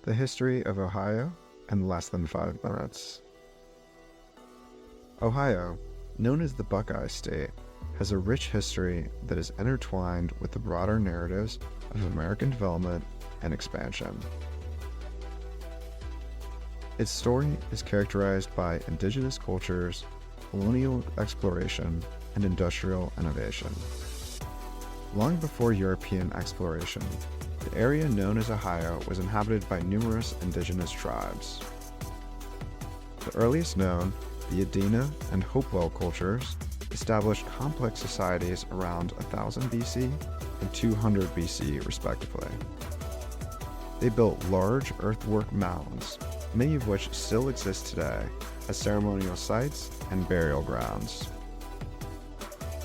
The history of Ohio in less than 5 minutes. Ohio, known as the Buckeye State, has a rich history that is intertwined with the broader narratives of American development and expansion. Its story is characterized by indigenous cultures, colonial exploration, and industrial innovation. Long before European exploration, the area known as Ohio was inhabited by numerous indigenous tribes. The earliest known, the Adena and Hopewell cultures, established complex societies around 1000 BC and 200 BC respectively. They built large earthwork mounds, many of which still exist today as ceremonial sites and burial grounds.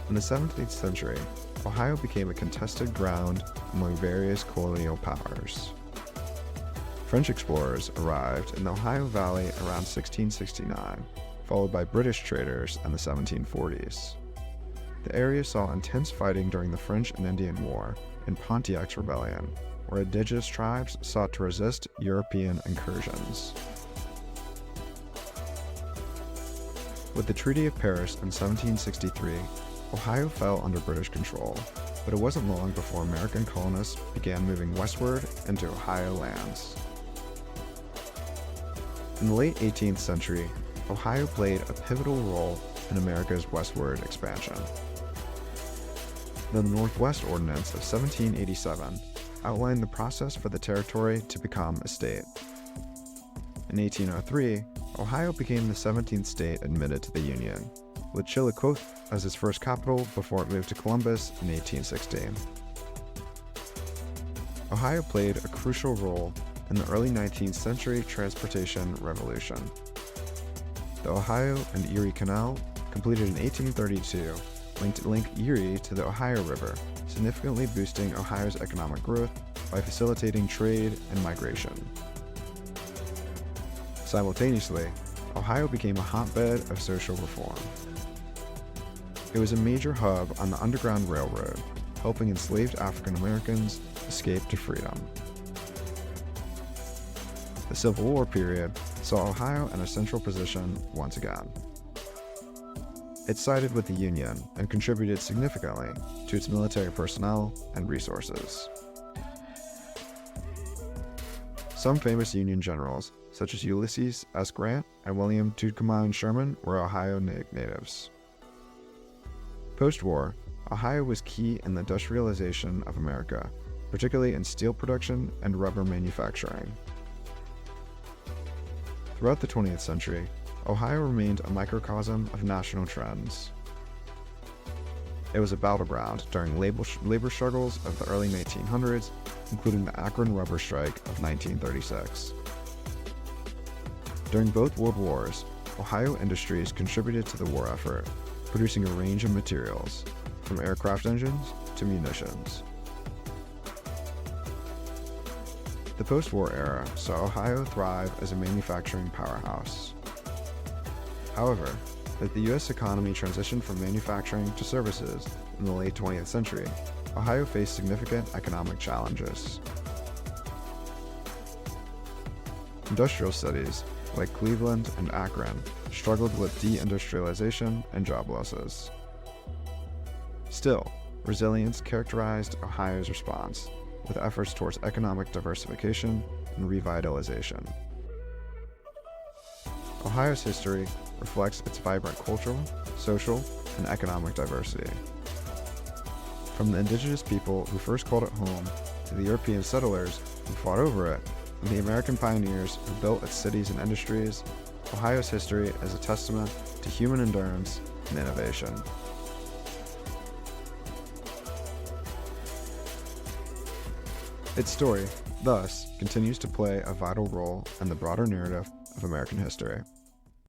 In the 17th century, Ohio became a contested ground among various colonial powers. French explorers arrived in the Ohio Valley around 1669, followed by British traders in the 1740s. The area saw intense fighting during the French and Indian War and Pontiac's Rebellion, where indigenous tribes sought to resist European incursions. With the Treaty of Paris in 1763, Ohio fell under British control, but it wasn't long before American colonists began moving westward into Ohio lands. In the late 18th century, Ohio played a pivotal role in America's westward expansion. The Northwest Ordinance of 1787 outlined the process for the territory to become a state. In 1803, Ohio became the 17th state admitted to the Union, with Chillicothe as its first capital before it moved to Columbus in 1816. Ohio played a crucial role in the early 19th century transportation revolution. The Ohio and Erie Canal, completed in 1832, linked Erie to the Ohio River, significantly boosting Ohio's economic growth by facilitating trade and migration. Simultaneously, Ohio became a hotbed of social reform. It was a major hub on the Underground Railroad, helping enslaved African Americans escape to freedom. The Civil War period saw Ohio in a central position once again. It sided with the Union and contributed significantly to its military personnel and resources. Some famous Union generals, such as Ulysses S. Grant and William Tecumseh Sherman, were Ohio natives. Post-war, Ohio was key in the industrialization of America, particularly in steel production and rubber manufacturing. Throughout the 20th century, Ohio remained a microcosm of national trends. It was a battleground during labor struggles of the early 1900s, including the Akron Rubber Strike of 1936. During both World Wars, Ohio industries contributed to the war effort, producing a range of materials, from aircraft engines to munitions. The post-war era saw Ohio thrive as a manufacturing powerhouse. However, as the U.S. economy transitioned from manufacturing to services in the late 20th century, Ohio faced significant economic challenges. Industrial cities, like Cleveland and Akron, struggled with deindustrialization and job losses. Still, resilience characterized Ohio's response, with efforts towards economic diversification and revitalization. Ohio's history reflects its vibrant cultural, social, and economic diversity. From the indigenous people who first called it home, to the European settlers who fought over it, and the American pioneers who built its cities and industries, Ohio's history is a testament to human endurance and innovation. Its story, thus, continues to play a vital role in the broader narrative of American history.